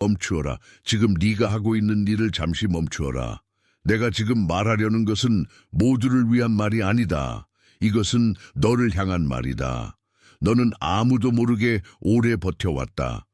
멈추어라. 지금 네가 하고 있는 일을 잠시 멈추어라. 내가 지금 말하려는 것은 모두를 위한 말이 아니다. 이것은 너를 향한 말이다. 너는 아무도 모르게 오래 버텨왔다.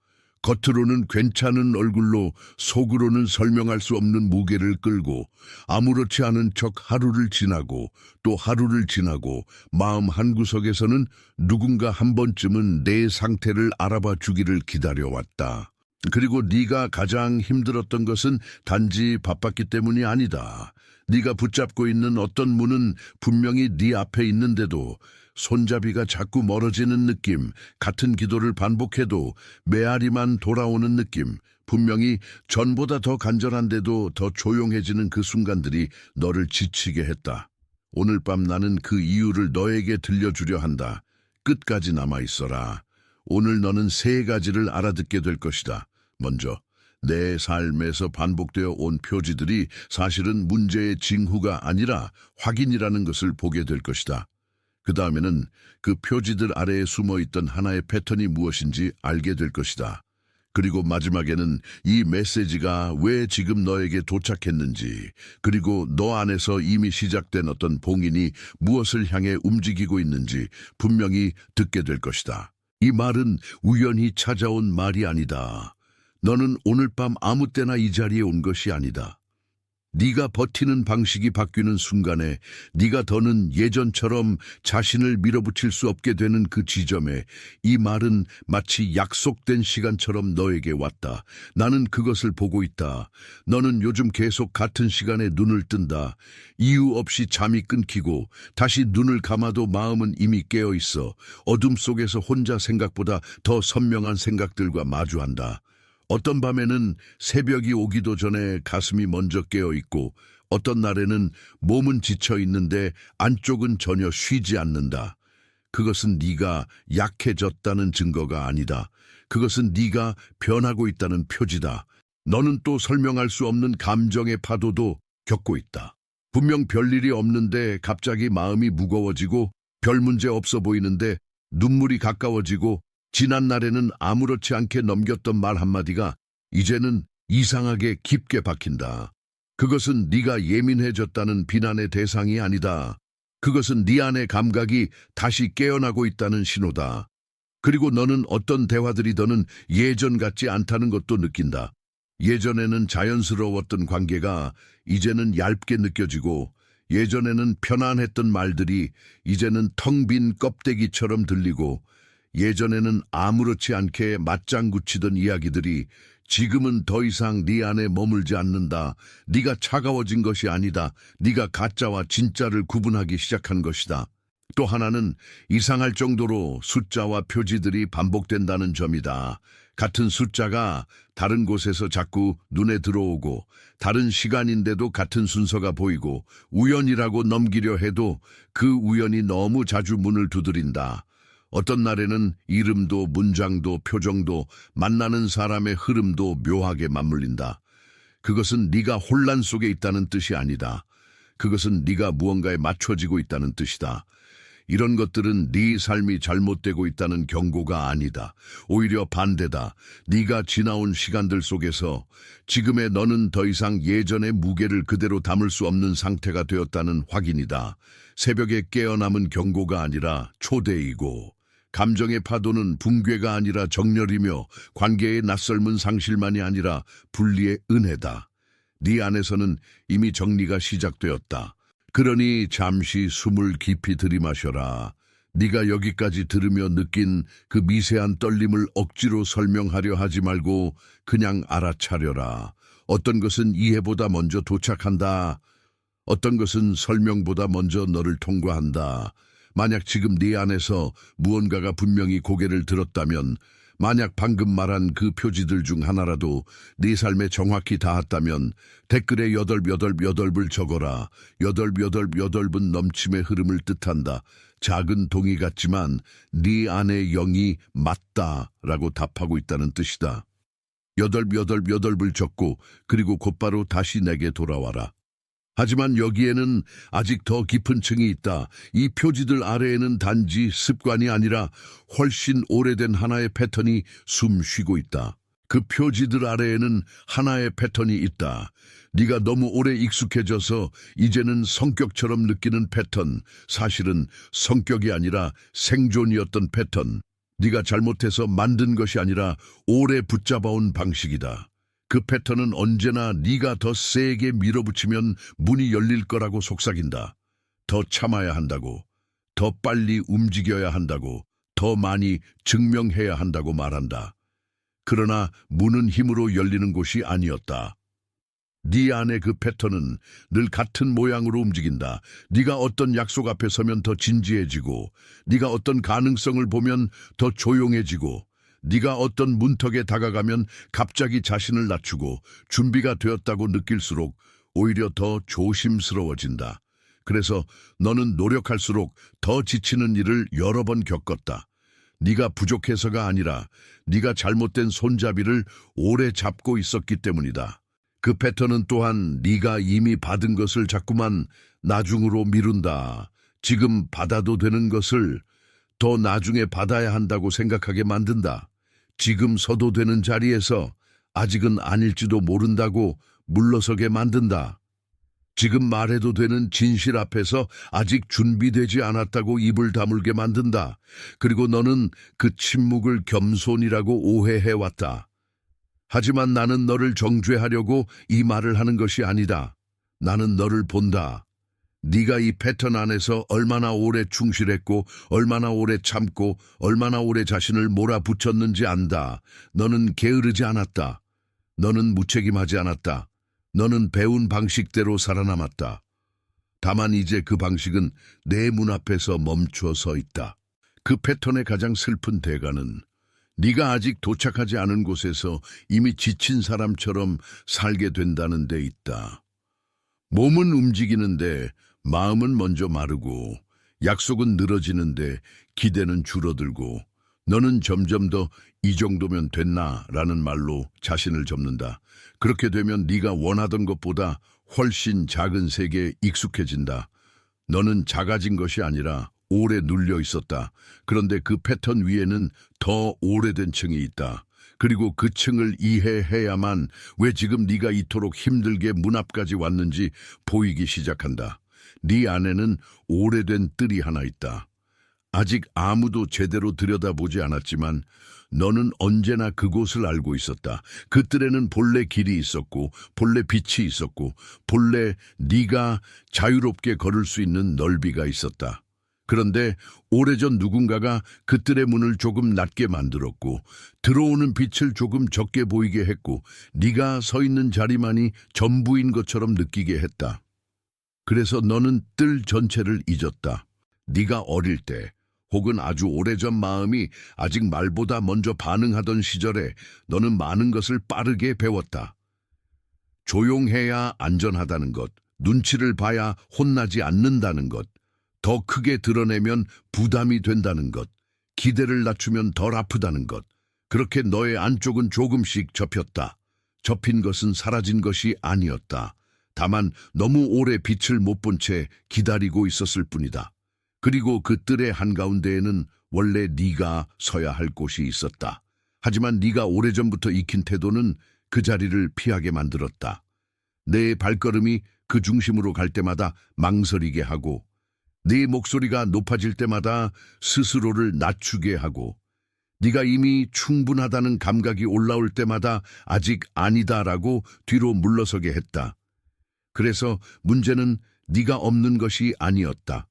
겉으로는 괜찮은 얼굴로 속으로는 설명할 수 없는 무게를 끌고 아무렇지 않은 척 하루를 지나고 또 하루를 지나고 마음 한구석에서는 누군가 한 번쯤은 내 상태를 알아봐 주기를 기다려왔다. 그리고 네가 가장 힘들었던 것은 단지 바빴기 때문이 아니다. 네가 붙잡고 있는 어떤 문은 분명히 네 앞에 있는데도 손잡이가 자꾸 멀어지는 느낌, 같은 기도를 반복해도 메아리만 돌아오는 느낌, 분명히 전보다 더 간절한데도 더 조용해지는 그 순간들이 너를 지치게 했다. 오늘 밤 나는 그 이유를 너에게 들려주려 한다. 끝까지 남아있어라. 오늘 너는 세 가지를 알아듣게 될 것이다. 먼저, 내 삶에서 반복되어 온 표지들이 사실은 문제의 징후가 아니라 확인이라는 것을 보게 될 것이다. 그 다음에는 그 표지들 아래에 숨어있던 하나의 패턴이 무엇인지 알게 될 것이다. 그리고 마지막에는 이 메시지가 왜 지금 너에게 도착했는지, 그리고 너 안에서 이미 시작된 어떤 봉인이 무엇을 향해 움직이고 있는지 분명히 듣게 될 것이다. 이 말은 우연히 찾아온 말이 아니다. 너는 오늘 밤 아무 때나 이 자리에 온 것이 아니다. 네가 버티는 방식이 바뀌는 순간에 네가 더는 예전처럼 자신을 밀어붙일 수 없게 되는 그 지점에 이 말은 마치 약속된 시간처럼 너에게 왔다. 나는 그것을 보고 있다. 너는 요즘 계속 같은 시간에 눈을 뜬다. 이유 없이 잠이 끊기고 다시 눈을 감아도 마음은 이미 깨어 있어. 어둠 속에서 혼자 생각보다 더 선명한 생각들과 마주한다. 어떤 밤에는 새벽이 오기도 전에 가슴이 먼저 깨어 있고 어떤 날에는 몸은 지쳐 있는데 안쪽은 전혀 쉬지 않는다. 그것은 네가 약해졌다는 증거가 아니다. 그것은 네가 변하고 있다는 표지다. 너는 또 설명할 수 없는 감정의 파도도 겪고 있다. 분명 별일이 없는데 갑자기 마음이 무거워지고 별 문제 없어 보이는데 눈물이 가까워지고 지난 날에는 아무렇지 않게 넘겼던 말 한마디가 이제는 이상하게 깊게 박힌다. 그것은 네가 예민해졌다는 비난의 대상이 아니다. 그것은 네 안의 감각이 다시 깨어나고 있다는 신호다. 그리고 너는 어떤 대화들이 더는 예전 같지 않다는 것도 느낀다. 예전에는 자연스러웠던 관계가 이제는 얇게 느껴지고 예전에는 편안했던 말들이 이제는 텅 빈 껍데기처럼 들리고 예전에는 아무렇지 않게 맞장구치던 이야기들이 지금은 더 이상 네 안에 머물지 않는다. 네가 차가워진 것이 아니다. 네가 가짜와 진짜를 구분하기 시작한 것이다. 또 하나는 이상할 정도로 숫자와 표지들이 반복된다는 점이다. 같은 숫자가 다른 곳에서 자꾸 눈에 들어오고 다른 시간인데도 같은 순서가 보이고 우연이라고 넘기려 해도 그 우연이 너무 자주 문을 두드린다. 어떤 날에는 이름도 문장도 표정도 만나는 사람의 흐름도 묘하게 맞물린다. 그것은 네가 혼란 속에 있다는 뜻이 아니다. 그것은 네가 무언가에 맞춰지고 있다는 뜻이다. 이런 것들은 네 삶이 잘못되고 있다는 경고가 아니다. 오히려 반대다. 네가 지나온 시간들 속에서 지금의 너는 더 이상 예전의 무게를 그대로 담을 수 없는 상태가 되었다는 확인이다. 새벽에 깨어남은 경고가 아니라 초대이고 감정의 파도는 붕괴가 아니라 정렬이며 관계의 낯설문 상실만이 아니라 분리의 은혜다. 네 안에서는 이미 정리가 시작되었다. 그러니 잠시 숨을 깊이 들이마셔라. 네가 여기까지 들으며 느낀 그 미세한 떨림을 억지로 설명하려 하지 말고 그냥 알아차려라. 어떤 것은 이해보다 먼저 도착한다. 어떤 것은 설명보다 먼저 너를 통과한다. 만약 지금 네 안에서 무언가가 분명히 고개를 들었다면, 만약 방금 말한 그 표지들 중 하나라도 네 삶에 정확히 닿았다면 댓글에 888불 적어라. 888은 넘침의 흐름을 뜻한다. 작은 동의 같지만 네 안의 영이 맞다라고 답하고 있다는 뜻이다. 888불 적고 그리고 곧바로 다시 내게 돌아와라. 하지만 여기에는 아직 더 깊은 층이 있다. 이 표지들 아래에는 단지 습관이 아니라 훨씬 오래된 하나의 패턴이 숨 쉬고 있다. 그 표지들 아래에는 하나의 패턴이 있다. 네가 너무 오래 익숙해져서 이제는 성격처럼 느끼는 패턴, 사실은 성격이 아니라 생존이었던 패턴. 네가 잘못해서 만든 것이 아니라 오래 붙잡아온 방식이다. 그 패턴은 언제나 네가 더 세게 밀어붙이면 문이 열릴 거라고 속삭인다. 더 참아야 한다고, 더 빨리 움직여야 한다고, 더 많이 증명해야 한다고 말한다. 그러나 문은 힘으로 열리는 곳이 아니었다. 네 안의 그 패턴은 늘 같은 모양으로 움직인다. 네가 어떤 약속 앞에 서면 더 진지해지고, 네가 어떤 가능성을 보면 더 조용해지고, 네가 어떤 문턱에 다가가면 갑자기 자신을 낮추고 준비가 되었다고 느낄수록 오히려 더 조심스러워진다. 그래서 너는 노력할수록 더 지치는 일을 여러 번 겪었다. 네가 부족해서가 아니라 네가 잘못된 손잡이를 오래 잡고 있었기 때문이다. 그 패턴은 또한 네가 이미 받은 것을 자꾸만 나중으로 미룬다. 지금 받아도 되는 것을 더 나중에 받아야 한다고 생각하게 만든다. 지금 서도 되는 자리에서 아직은 아닐지도 모른다고 물러서게 만든다. 지금 말해도 되는 진실 앞에서 아직 준비되지 않았다고 입을 다물게 만든다. 그리고 너는 그 침묵을 겸손이라고 오해해왔다. 하지만 나는 너를 정죄하려고 이 말을 하는 것이 아니다. 나는 너를 본다. 네가 이 패턴 안에서 얼마나 오래 충실했고, 얼마나 오래 참고, 얼마나 오래 자신을 몰아붙였는지 안다. 너는 게으르지 않았다. 너는 무책임하지 않았다. 너는 배운 방식대로 살아남았다. 다만 이제 그 방식은 내 문 앞에서 멈춰 서 있다. 그 패턴의 가장 슬픈 대가는 네가 아직 도착하지 않은 곳에서 이미 지친 사람처럼 살게 된다는 데 있다. 몸은 움직이는데 마음은 먼저 마르고, 약속은 늘어지는데 기대는 줄어들고, 너는 점점 더 이 정도면 됐나 라는 말로 자신을 접는다. 그렇게 되면 네가 원하던 것보다 훨씬 작은 세계에 익숙해진다. 너는 작아진 것이 아니라 오래 눌려 있었다. 그런데 그 패턴 위에는 더 오래된 층이 있다. 그리고 그 층을 이해해야만 왜 지금 네가 이토록 힘들게 문 앞까지 왔는지 보이기 시작한다. 네 안에는 오래된 뜰이 하나 있다. 아직 아무도 제대로 들여다보지 않았지만 너는 언제나 그곳을 알고 있었다. 그 뜰에는 본래 길이 있었고, 본래 빛이 있었고, 본래 네가 자유롭게 걸을 수 있는 넓이가 있었다. 그런데 오래전 누군가가 그 뜰의 문을 조금 낮게 만들었고, 들어오는 빛을 조금 적게 보이게 했고, 네가 서 있는 자리만이 전부인 것처럼 느끼게 했다. 그래서 너는 뜰 전체를 잊었다. 네가 어릴 때, 혹은 아주 오래전 마음이 아직 말보다 먼저 반응하던 시절에 너는 많은 것을 빠르게 배웠다. 조용해야 안전하다는 것, 눈치를 봐야 혼나지 않는다는 것, 더 크게 드러내면 부담이 된다는 것, 기대를 낮추면 덜 아프다는 것. 그렇게 너의 안쪽은 조금씩 접혔다. 접힌 것은 사라진 것이 아니었다. 다만 너무 오래 빛을 못 본 채 기다리고 있었을 뿐이다. 그리고 그 뜰의 한가운데에는 원래 네가 서야 할 곳이 있었다. 하지만 네가 오래전부터 익힌 태도는 그 자리를 피하게 만들었다. 내 발걸음이 그 중심으로 갈 때마다 망설이게 하고, 네 목소리가 높아질 때마다 스스로를 낮추게 하고, 네가 이미 충분하다는 감각이 올라올 때마다 아직 아니다라고 뒤로 물러서게 했다. 그래서 문제는 네가 없는 것이 아니었다.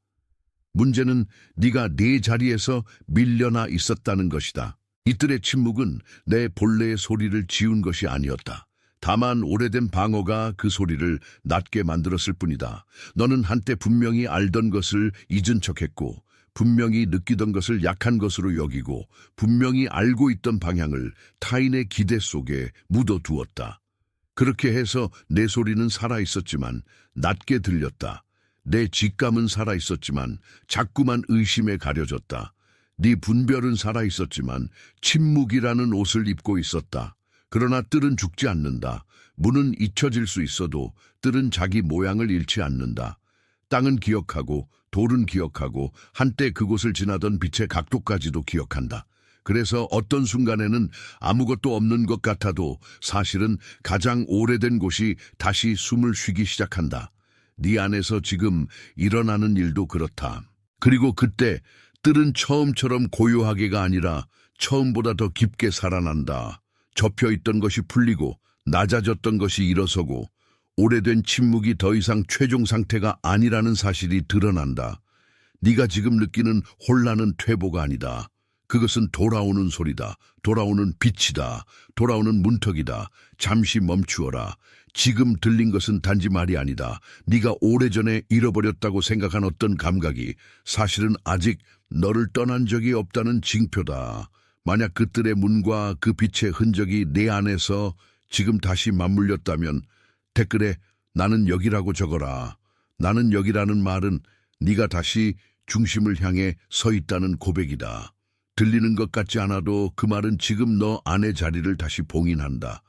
문제는 네가 네 자리에서 밀려나 있었다는 것이다. 이들의 침묵은 내 본래의 소리를 지운 것이 아니었다. 다만 오래된 방어가 그 소리를 낮게 만들었을 뿐이다. 너는 한때 분명히 알던 것을 잊은 척했고, 분명히 느끼던 것을 약한 것으로 여기고, 분명히 알고 있던 방향을 타인의 기대 속에 묻어두었다. 그렇게 해서 내 소리는 살아있었지만 낮게 들렸다. 내 직감은 살아있었지만 자꾸만 의심에 가려졌다. 네 분별은 살아있었지만 침묵이라는 옷을 입고 있었다. 그러나 뜰은 죽지 않는다. 문은 잊혀질 수 있어도 뜰은 자기 모양을 잃지 않는다. 땅은 기억하고 돌은 기억하고 한때 그곳을 지나던 빛의 각도까지도 기억한다. 그래서 어떤 순간에는 아무것도 없는 것 같아도 사실은 가장 오래된 곳이 다시 숨을 쉬기 시작한다. 네 안에서 지금 일어나는 일도 그렇다. 그리고 그때 뜰은 처음처럼 고요하게가 아니라 처음보다 더 깊게 살아난다. 접혀있던 것이 풀리고 낮아졌던 것이 일어서고 오래된 침묵이 더 이상 최종 상태가 아니라는 사실이 드러난다. 네가 지금 느끼는 혼란은 퇴보가 아니다. 그것은 돌아오는 소리다. 돌아오는 빛이다. 돌아오는 문턱이다. 잠시 멈추어라. 지금 들린 것은 단지 말이 아니다. 네가 오래전에 잃어버렸다고 생각한 어떤 감각이 사실은 아직 너를 떠난 적이 없다는 징표다. 만약 그 뜰의 문과 그 빛의 흔적이 내 안에서 지금 다시 맞물렸다면 댓글에 나는 여기라고 적어라. 나는 여기라는 말은 네가 다시 중심을 향해 서 있다는 고백이다. 들리는 것 같지 않아도 그 말은 지금 너 안의 자리를 다시 봉인한다.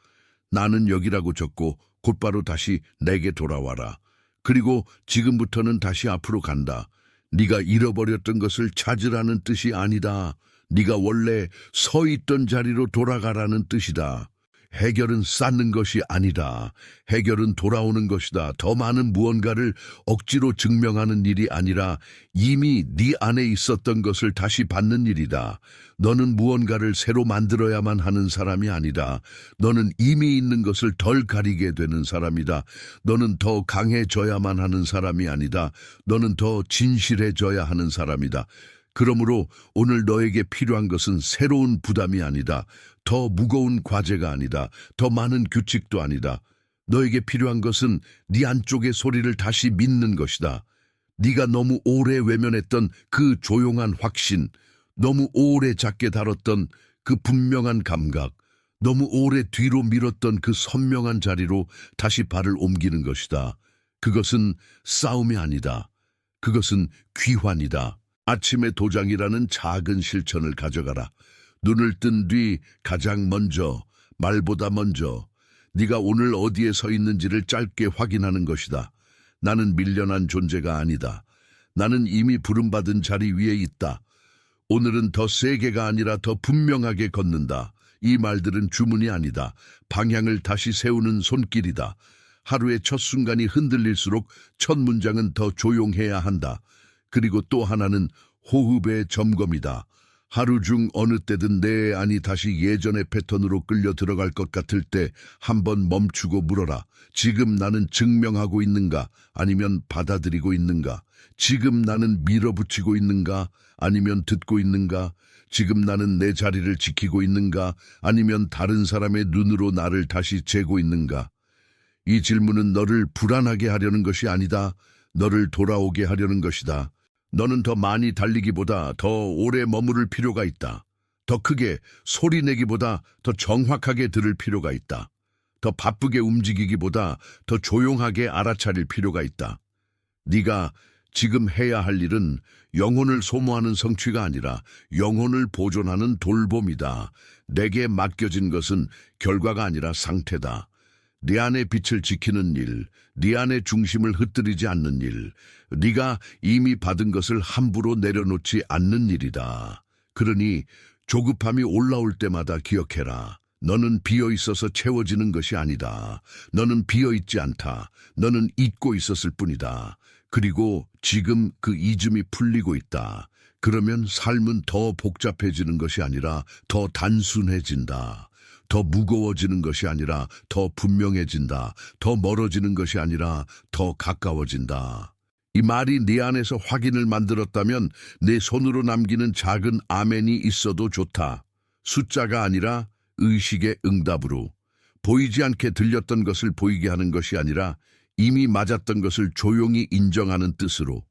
나는 여기라고 적고 곧바로 다시 내게 돌아와라. 그리고 지금부터는 다시 앞으로 간다. 네가 잃어버렸던 것을 찾으라는 뜻이 아니다. 네가 원래 서 있던 자리로 돌아가라는 뜻이다. 해결은 쌓는 것이 아니다. 해결은 돌아오는 것이다. 더 많은 무언가를 억지로 증명하는 일이 아니라 이미 네 안에 있었던 것을 다시 받는 일이다. 너는 무언가를 새로 만들어야만 하는 사람이 아니다. 너는 이미 있는 것을 덜 가리게 되는 사람이다. 너는 더 강해져야만 하는 사람이 아니다. 너는 더 진실해져야 하는 사람이다. 그러므로 오늘 너에게 필요한 것은 새로운 부담이 아니다. 더 무거운 과제가 아니다. 더 많은 규칙도 아니다. 너에게 필요한 것은 네 안쪽의 소리를 다시 믿는 것이다. 네가 너무 오래 외면했던 그 조용한 확신, 너무 오래 작게 다뤘던 그 분명한 감각, 너무 오래 뒤로 밀었던 그 선명한 자리로 다시 발을 옮기는 것이다. 그것은 싸움이 아니다. 그것은 귀환이다. 아침의 도장이라는 작은 실천을 가져가라. 눈을 뜬 뒤 가장 먼저, 말보다 먼저 네가 오늘 어디에 서 있는지를 짧게 확인하는 것이다. 나는 밀려난 존재가 아니다. 나는 이미 부름받은 자리 위에 있다. 오늘은 더 세게가 아니라 더 분명하게 걷는다. 이 말들은 주문이 아니다. 방향을 다시 세우는 손길이다. 하루의 첫 순간이 흔들릴수록 첫 문장은 더 조용해야 한다. 그리고 또 하나는 호흡의 점검이다. 하루 중 어느 때든 내 안이 다시 예전의 패턴으로 끌려 들어갈 것 같을 때 한번 멈추고 물어라. 지금 나는 증명하고 있는가? 아니면 받아들이고 있는가? 지금 나는 밀어붙이고 있는가? 아니면 듣고 있는가? 지금 나는 내 자리를 지키고 있는가? 아니면 다른 사람의 눈으로 나를 다시 재고 있는가? 이 질문은 너를 불안하게 하려는 것이 아니다. 너를 돌아오게 하려는 것이다. 너는 더 많이 달리기보다 더 오래 머무를 필요가 있다. 더 크게 소리 내기보다 더 정확하게 들을 필요가 있다. 더 바쁘게 움직이기보다 더 조용하게 알아차릴 필요가 있다. 네가 지금 해야 할 일은 영혼을 소모하는 성취가 아니라 영혼을 보존하는 돌봄이다. 내게 맡겨진 것은 결과가 아니라 상태다. 네 안의 빛을 지키는 일, 네 안의 중심을 흩뜨리지 않는 일, 네가 이미 받은 것을 함부로 내려놓지 않는 일이다. 그러니 조급함이 올라올 때마다 기억해라. 너는 비어있어서 채워지는 것이 아니다. 너는 비어있지 않다. 너는 잊고 있었을 뿐이다. 그리고 지금 그 잊음이 풀리고 있다. 그러면 삶은 더 복잡해지는 것이 아니라 더 단순해진다. 더 무거워지는 것이 아니라 더 분명해진다. 더 멀어지는 것이 아니라 더 가까워진다. 이 말이 네 안에서 확인을 만들었다면 내 손으로 남기는 작은 아멘이 있어도 좋다. 숫자가 아니라 의식의 응답으로. 보이지 않게 들렸던 것을 보이게 하는 것이 아니라 이미 맞았던 것을 조용히 인정하는 뜻으로.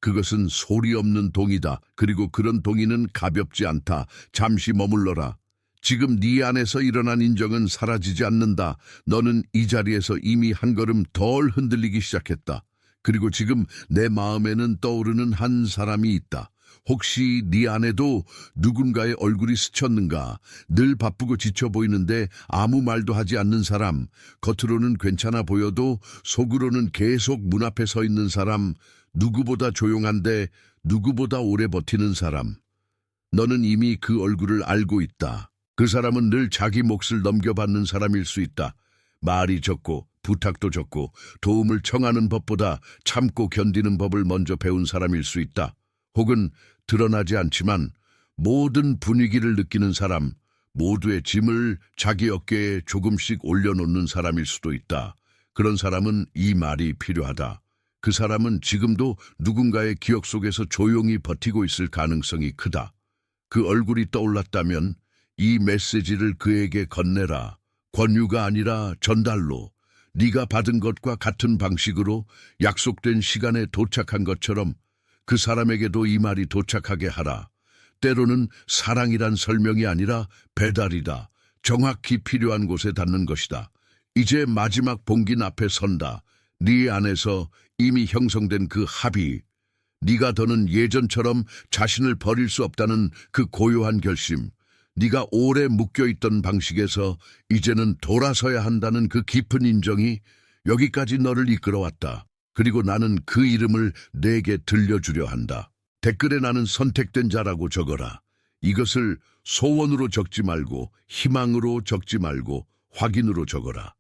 그것은 소리 없는 동이다. 그리고 그런 동의는 가볍지 않다. 잠시 머물러라. 지금 네 안에서 일어난 인정은 사라지지 않는다. 너는 이 자리에서 이미 한 걸음 덜 흔들리기 시작했다. 그리고 지금 내 마음에는 떠오르는 한 사람이 있다. 혹시 네 안에도 누군가의 얼굴이 스쳤는가? 늘 바쁘고 지쳐 보이는데 아무 말도 하지 않는 사람, 겉으로는 괜찮아 보여도 속으로는 계속 문 앞에 서 있는 사람, 누구보다 조용한데 누구보다 오래 버티는 사람. 너는 이미 그 얼굴을 알고 있다. 그 사람은 늘 자기 몫을 넘겨받는 사람일 수 있다. 말이 적고 부탁도 적고 도움을 청하는 법보다 참고 견디는 법을 먼저 배운 사람일 수 있다. 혹은 드러나지 않지만 모든 분위기를 느끼는 사람, 모두의 짐을 자기 어깨에 조금씩 올려놓는 사람일 수도 있다. 그런 사람은 이 말이 필요하다. 그 사람은 지금도 누군가의 기억 속에서 조용히 버티고 있을 가능성이 크다. 그 얼굴이 떠올랐다면 이 메시지를 그에게 건네라. 권유가 아니라 전달로. 네가 받은 것과 같은 방식으로 약속된 시간에 도착한 것처럼 그 사람에게도 이 말이 도착하게 하라. 때로는 사랑이란 설명이 아니라 배달이다. 정확히 필요한 곳에 닿는 것이다. 이제 마지막 봉긴 앞에 선다. 네 안에서 이미 형성된 그 합의. 네가 더는 예전처럼 자신을 버릴 수 없다는 그 고요한 결심. 네가 오래 묶여있던 방식에서 이제는 돌아서야 한다는 그 깊은 인정이 여기까지 너를 이끌어왔다. 그리고 나는 그 이름을 내게 들려주려 한다. 댓글에 나는 선택된 자라고 적어라. 이것을 소원으로 적지 말고 희망으로 적지 말고 확인으로 적어라.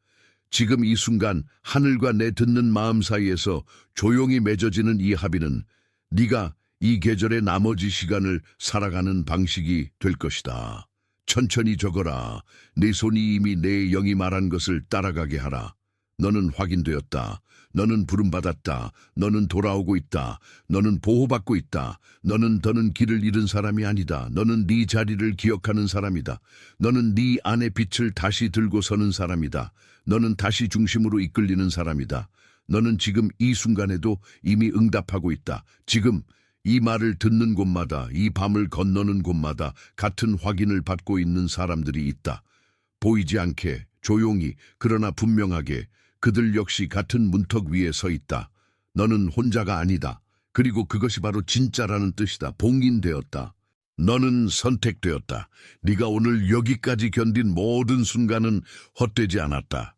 지금 이 순간 하늘과 내 듣는 마음 사이에서 조용히 맺어지는 이 합의는 네가 이 계절의 나머지 시간을 살아가는 방식이 될 것이다. 천천히 적어라. 네 손이 이미 내 영이 말한 것을 따라가게 하라. 너는 확인되었다. 너는 부름받았다. 너는 돌아오고 있다. 너는 보호받고 있다. 너는 더는 길을 잃은 사람이 아니다. 너는 네 자리를 기억하는 사람이다. 너는 네 안의 빛을 다시 들고 서는 사람이다. 너는 다시 중심으로 이끌리는 사람이다. 너는 지금 이 순간에도 이미 응답하고 있다. 지금 이 말을 듣는 곳마다, 이 밤을 건너는 곳마다 같은 확인을 받고 있는 사람들이 있다. 보이지 않게, 조용히, 그러나 분명하게 그들 역시 같은 문턱 위에 서 있다. 너는 혼자가 아니다. 그리고 그것이 바로 진짜라는 뜻이다. 봉인되었다. 너는 선택되었다. 네가 오늘 여기까지 견딘 모든 순간은 헛되지 않았다.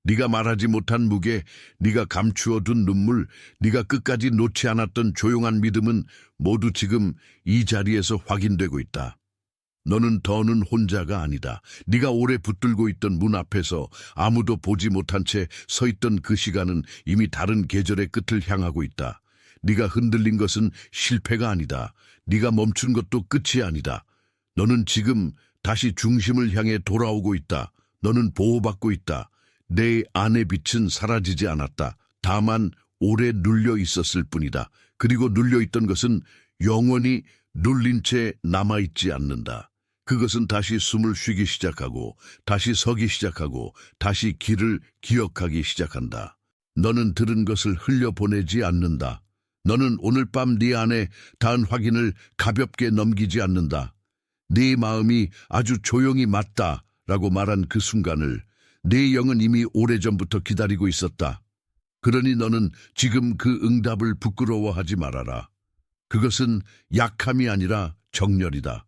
네가 말하지 못한 무게, 네가 감추어둔 눈물, 네가 끝까지 놓지 않았던 조용한 믿음은 모두 지금 이 자리에서 확인되고 있다. 너는 더는 혼자가 아니다. 네가 오래 붙들고 있던 문 앞에서 아무도 보지 못한 채 서 있던 그 시간은 이미 다른 계절의 끝을 향하고 있다. 네가 흔들린 것은 실패가 아니다. 네가 멈춘 것도 끝이 아니다. 너는 지금 다시 중심을 향해 돌아오고 있다. 너는 보호받고 있다. 내 안의 빛은 사라지지 않았다. 다만 오래 눌려 있었을 뿐이다. 그리고 눌려있던 것은 영원히 눌린 채 남아있지 않는다. 그것은 다시 숨을 쉬기 시작하고 다시 서기 시작하고 다시 길을 기억하기 시작한다. 너는 들은 것을 흘려보내지 않는다. 너는 오늘 밤 네 안에 닿은 확인을 가볍게 넘기지 않는다. 네 마음이 아주 조용히 맞다라고 말한 그 순간을 네 영은 이미 오래전부터 기다리고 있었다. 그러니 너는 지금 그 응답을 부끄러워하지 말아라. 그것은 약함이 아니라 정렬이다.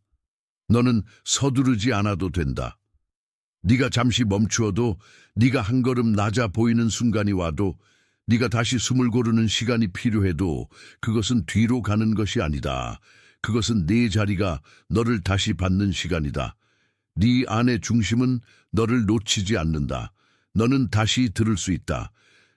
너는 서두르지 않아도 된다. 네가 잠시 멈추어도, 네가 한 걸음 낮아 보이는 순간이 와도, 네가 다시 숨을 고르는 시간이 필요해도 그것은 뒤로 가는 것이 아니다. 그것은 네 자리가 너를 다시 받는 시간이다. 네 안의 중심은 너를 놓치지 않는다. 너는 다시 들을 수 있다.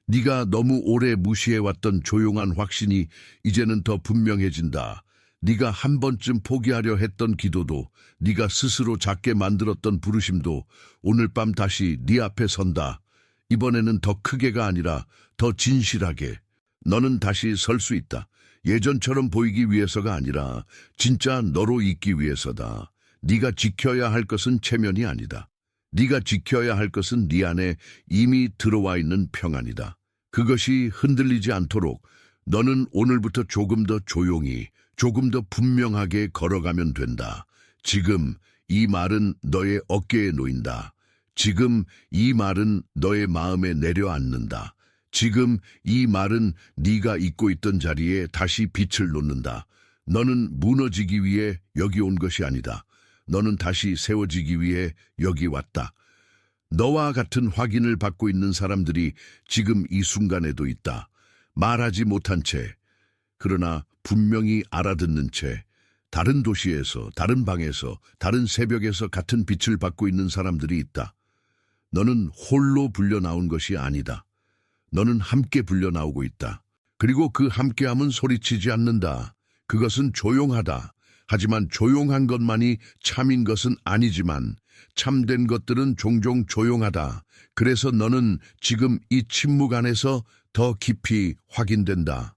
네가 너무 오래 무시해왔던 조용한 확신이 이제는 더 분명해진다. 네가 한 번쯤 포기하려 했던 기도도, 네가 스스로 작게 만들었던 부르심도 오늘 밤 다시 네 앞에 선다. 이번에는 더 크게가 아니라 더 진실하게. 너는 다시 설 수 있다. 예전처럼 보이기 위해서가 아니라 진짜 너로 있기 위해서다. 네가 지켜야 할 것은 체면이 아니다. 네가 지켜야 할 것은 네 안에 이미 들어와 있는 평안이다. 그것이 흔들리지 않도록 너는 오늘부터 조금 더 조용히, 조금 더 분명하게 걸어가면 된다. 지금 이 말은 너의 어깨에 놓인다. 지금 이 말은 너의 마음에 내려앉는다. 지금 이 말은 네가 잊고 있던 자리에 다시 빛을 놓는다. 너는 무너지기 위해 여기 온 것이 아니다. 너는 다시 세워지기 위해 여기 왔다. 너와 같은 확인을 받고 있는 사람들이 지금 이 순간에도 있다. 말하지 못한 채, 그러나 분명히 알아듣는 채, 다른 도시에서, 다른 방에서, 다른 새벽에서 같은 빛을 받고 있는 사람들이 있다. 너는 홀로 불려 나온 것이 아니다. 너는 함께 불려 나오고 있다. 그리고 그 함께함은 소리치지 않는다. 그것은 조용하다. 하지만 조용한 것만이 참인 것은 아니지만 참된 것들은 종종 조용하다. 그래서 너는 지금 이 침묵 안에서 더 깊이 확인된다.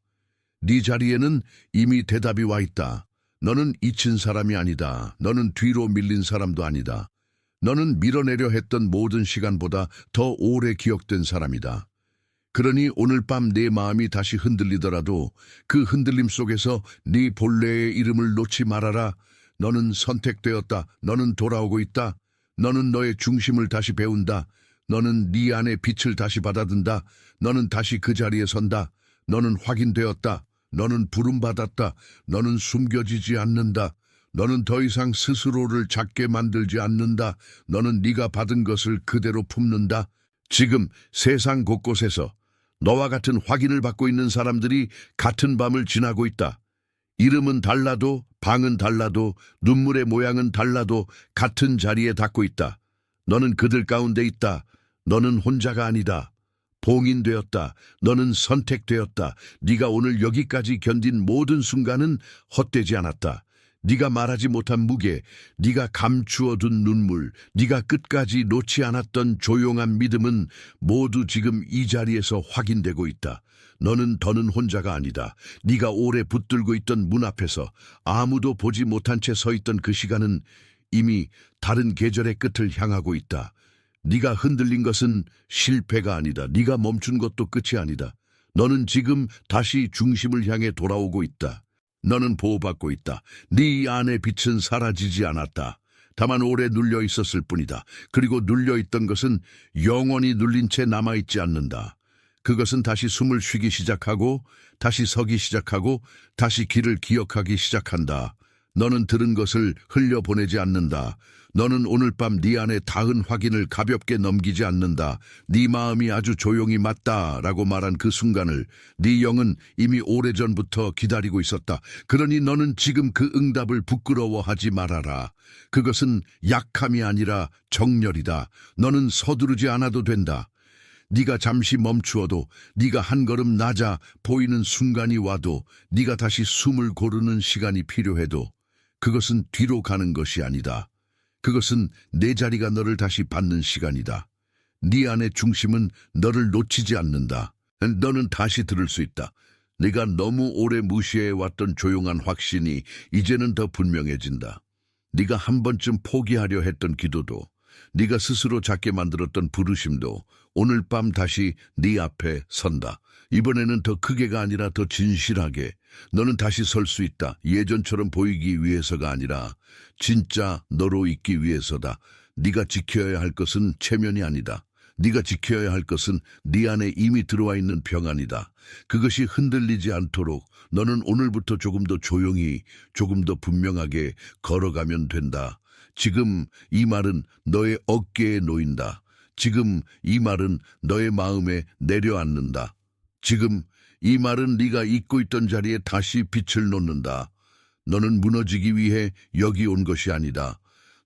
네 자리에는 이미 대답이 와 있다. 너는 잊힌 사람이 아니다. 너는 뒤로 밀린 사람도 아니다. 너는 밀어내려 했던 모든 시간보다 더 오래 기억된 사람이다. 그러니 오늘 밤 내 마음이 다시 흔들리더라도 그 흔들림 속에서 네 본래의 이름을 놓지 말아라. 너는 선택되었다. 너는 돌아오고 있다. 너는 너의 중심을 다시 배운다. 너는 네 안의 빛을 다시 받아든다. 너는 다시 그 자리에 선다. 너는 확인되었다. 너는 부름받았다. 너는 숨겨지지 않는다. 너는 더 이상 스스로를 작게 만들지 않는다. 너는 네가 받은 것을 그대로 품는다. 지금 세상 곳곳에서 너와 같은 확인을 받고 있는 사람들이 같은 밤을 지나고 있다. 이름은 달라도 방은 달라도 눈물의 모양은 달라도 같은 자리에 닿고 있다. 너는 그들 가운데 있다. 너는 혼자가 아니다. 봉인되었다. 너는 선택되었다. 네가 오늘 여기까지 견딘 모든 순간은 헛되지 않았다. 네가 말하지 못한 무게, 네가 감추어둔 눈물, 네가 끝까지 놓지 않았던 조용한 믿음은 모두 지금 이 자리에서 확인되고 있다. 너는 더는 혼자가 아니다. 네가 오래 붙들고 있던 문 앞에서 아무도 보지 못한 채 서 있던 그 시간은 이미 다른 계절의 끝을 향하고 있다. 네가 흔들린 것은 실패가 아니다. 네가 멈춘 것도 끝이 아니다. 너는 지금 다시 중심을 향해 돌아오고 있다. 너는 보호받고 있다. 네 안의 빛은 사라지지 않았다. 다만 오래 눌려 있었을 뿐이다. 그리고 눌려 있던 것은 영원히 눌린 채 남아있지 않는다. 그것은 다시 숨을 쉬기 시작하고 다시 서기 시작하고 다시 길을 기억하기 시작한다. 너는 들은 것을 흘려보내지 않는다. 너는 오늘 밤 네 안에 닿은 확인을 가볍게 넘기지 않는다. 네 마음이 아주 조용히 맞다라고 말한 그 순간을 네 영은 이미 오래전부터 기다리고 있었다. 그러니 너는 지금 그 응답을 부끄러워하지 말아라. 그것은 약함이 아니라 정렬이다. 너는 서두르지 않아도 된다. 네가 잠시 멈추어도, 네가 한 걸음 낮아 보이는 순간이 와도, 네가 다시 숨을 고르는 시간이 필요해도 그것은 뒤로 가는 것이 아니다. 그것은 내 자리가 너를 다시 받는 시간이다. 네 안의 중심은 너를 놓치지 않는다. 너는 다시 들을 수 있다. 네가 너무 오래 무시해왔던 조용한 확신이 이제는 더 분명해진다. 네가 한 번쯤 포기하려 했던 기도도, 네가 스스로 작게 만들었던 부르심도 오늘 밤 다시 네 앞에 선다. 이번에는 더 크게가 아니라 더 진실하게. 너는 다시 설 수 있다. 예전처럼 보이기 위해서가 아니라 진짜 너로 있기 위해서다. 네가 지켜야 할 것은 체면이 아니다. 네가 지켜야 할 것은 네 안에 이미 들어와 있는 평안이다. 그것이 흔들리지 않도록 너는 오늘부터 조금 더 조용히, 조금 더 분명하게 걸어가면 된다. 지금 이 말은 너의 어깨에 놓인다. 지금 이 말은 너의 마음에 내려앉는다. 지금 이 말은 네가 잊고 있던 자리에 다시 빛을 놓는다. 너는 무너지기 위해 여기 온 것이 아니다.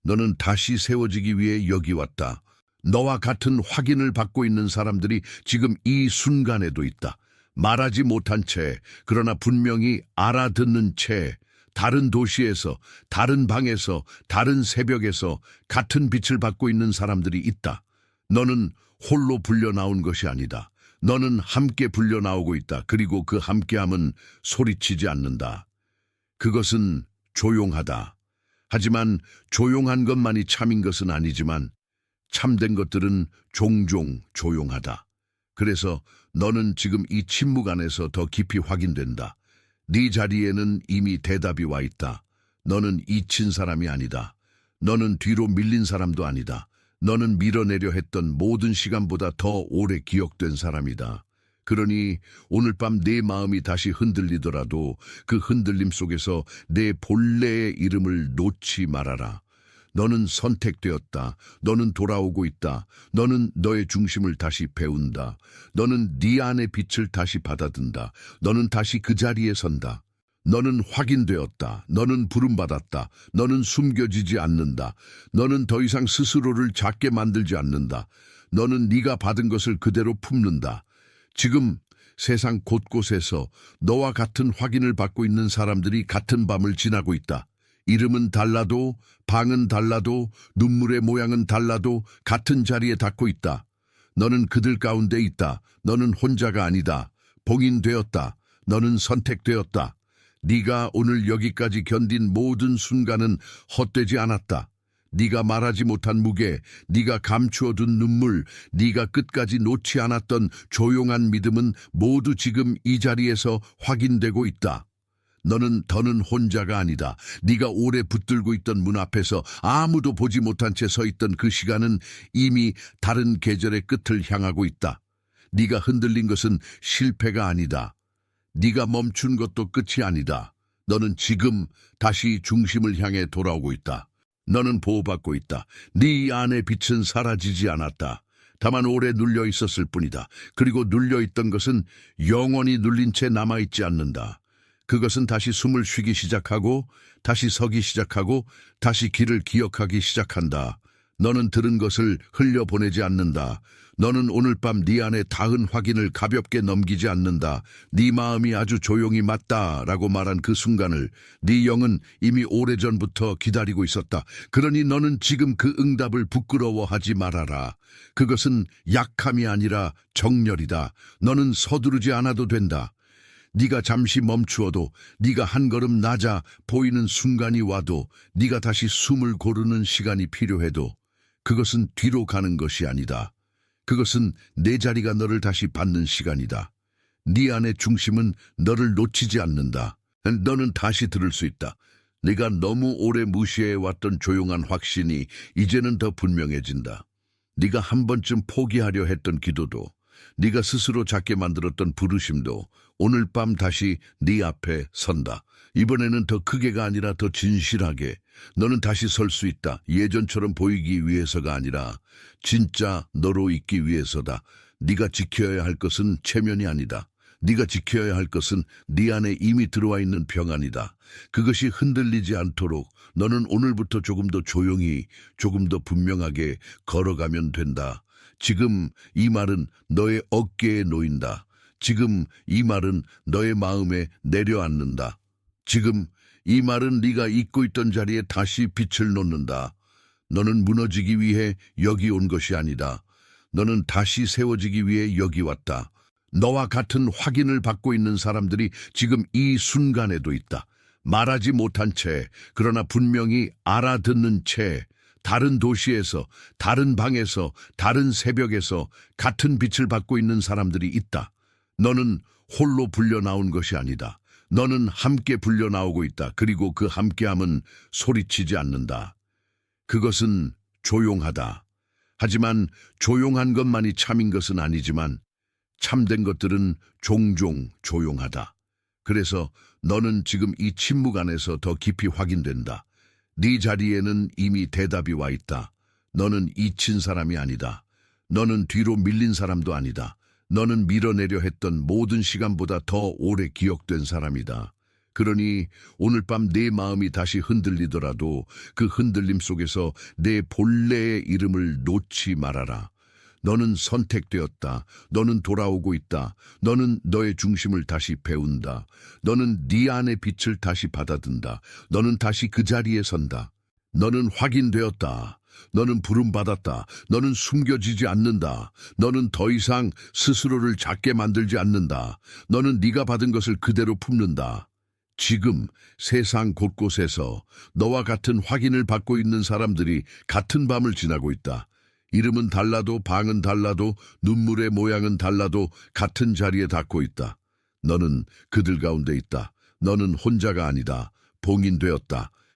너는 다시 세워지기 위해 여기 왔다. 너와 같은 확인을 받고 있는 사람들이 지금 이 순간에도 있다. 말하지 못한 채, 그러나 분명히 알아듣는 채, 다른 도시에서, 다른 방에서, 다른 새벽에서 같은 빛을 받고 있는 사람들이 있다. 너는 홀로 불려 나온 것이 아니다. 너는 함께 불려 나오고 있다. 그리고 그 함께함은 소리치지 않는다. 그것은 조용하다. 하지만 조용한 것만이 참인 것은 아니지만 참된 것들은 종종 조용하다. 그래서 너는 지금 이 침묵 안에서 더 깊이 확인된다. 네 자리에는 이미 대답이 와 있다. 너는 잊힌 사람이 아니다. 너는 뒤로 밀린 사람도 아니다. 너는 밀어내려 했던 모든 시간보다 더 오래 기억된 사람이다. 그러니 오늘 밤 내 마음이 다시 흔들리더라도 그 흔들림 속에서 내 본래의 이름을 놓지 말아라. 너는 선택되었다. 너는 돌아오고 있다. 너는 너의 중심을 다시 배운다. 너는 네 안의 빛을 다시 받아든다. 너는 다시 그 자리에 선다. 너는 확인되었다. 너는 부름받았다. 너는 숨겨지지 않는다. 너는 더 이상 스스로를 작게 만들지 않는다. 너는 네가 받은 것을 그대로 품는다. 지금 세상 곳곳에서 너와 같은 확인을 받고 있는 사람들이 같은 밤을 지나고 있다. 이름은 달라도, 방은 달라도, 눈물의 모양은 달라도 같은 자리에 닿고 있다. 너는 그들 가운데 있다. 너는 혼자가 아니다. 봉인되었다. 너는 선택되었다. 네가 오늘 여기까지 견딘 모든 순간은 헛되지 않았다. 네가 말하지 못한 무게, 네가 감추어둔 눈물, 네가 끝까지 놓지 않았던 조용한 믿음은 모두 지금 이 자리에서 확인되고 있다. 너는 더는 혼자가 아니다. 네가 오래 붙들고 있던 문 앞에서 아무도 보지 못한 채 서 있던 그 시간은 이미 다른 계절의 끝을 향하고 있다. 네가 흔들린 것은 실패가 아니다. 네가 멈춘 것도 끝이 아니다. 너는 지금 다시 중심을 향해 돌아오고 있다. 너는 보호받고 있다. 네 안의 빛은 사라지지 않았다. 다만 오래 눌려 있었을 뿐이다. 그리고 눌려 있던 것은 영원히 눌린 채 남아있지 않는다. 그것은 다시 숨을 쉬기 시작하고 다시 서기 시작하고 다시 길을 기억하기 시작한다. 너는 들은 것을 흘려보내지 않는다. 너는 오늘 밤 네 안에 닿은 확인을 가볍게 넘기지 않는다. 네 마음이 아주 조용히 맞다라고 말한 그 순간을 네 영은 이미 오래전부터 기다리고 있었다. 그러니 너는 지금 그 응답을 부끄러워하지 말아라. 그것은 약함이 아니라 정렬이다. 너는 서두르지 않아도 된다. 네가 잠시 멈추어도, 네가 한 걸음 낮아 보이는 순간이 와도, 네가 다시 숨을 고르는 시간이 필요해도 그것은 뒤로 가는 것이 아니다. 그것은 내 자리가 너를 다시 받는 시간이다. 네 안의 중심은 너를 놓치지 않는다. 너는 다시 들을 수 있다. 네가 너무 오래 무시해왔던 조용한 확신이 이제는 더 분명해진다. 네가 한 번쯤 포기하려 했던 기도도, 네가 스스로 작게 만들었던 부르심도 오늘 밤 다시 네 앞에 선다. 이번에는 더 크게가 아니라 더 진실하게. 너는 다시 설 수 있다. 예전처럼 보이기 위해서가 아니라 진짜 너로 있기 위해서다. 네가 지켜야 할 것은 체면이 아니다. 네가 지켜야 할 것은 네 안에 이미 들어와 있는 평안이다. 그것이 흔들리지 않도록 너는 오늘부터 조금 더 조용히, 조금 더 분명하게 걸어가면 된다. 지금 이 말은 너의 어깨에 놓인다. 지금 이 말은 너의 마음에 내려앉는다. 지금 이 말은 네가 잊고 있던 자리에 다시 빛을 놓는다. 너는 무너지기 위해 여기 온 것이 아니다. 너는 다시 세워지기 위해 여기 왔다. 너와 같은 확인을 받고 있는 사람들이 지금 이 순간에도 있다. 말하지 못한 채, 그러나 분명히 알아듣는 채, 다른 도시에서, 다른 방에서, 다른 새벽에서 같은 빛을 받고 있는 사람들이 있다. 너는 홀로 불려 나온 것이 아니다. 너는 함께 불려 나오고 있다. 그리고 그 함께함은 소리치지 않는다. 그것은 조용하다. 하지만 조용한 것만이 참인 것은 아니지만 참된 것들은 종종 조용하다. 그래서 너는 지금 이 침묵 안에서 더 깊이 확인된다. 네 자리에는 이미 대답이 와 있다. 너는 잊힌 사람이 아니다. 너는 뒤로 밀린 사람도 아니다. 너는 밀어내려 했던 모든 시간보다 더 오래 기억된 사람이다. 그러니 오늘 밤 내 마음이 다시 흔들리더라도 그 흔들림 속에서 내 본래의 이름을 놓지 말아라. 너는 선택되었다. 너는 돌아오고 있다. 너는 너의 중심을 다시 배운다. 너는 네 안의 빛을 다시 받아든다. 너는 다시 그 자리에 선다. 너는 확인되었다. 너는 부름받았다. 너는 숨겨지지 않는다. 너는 더 이상 스스로를 작게 만들지 않는다. 너는 네가 받은 것을 그대로 품는다. 지금 세상 곳곳에서 너와 같은 확인을 받고 있는 사람들이 같은 밤을 지나고 있다. 이름은 달라도 방은 달라도 눈물의 모양은 달라도 같은 자리에 닿고 있다. 너는 그들 가운데 있다. 너는 혼자가 아니다. 봉인되었다.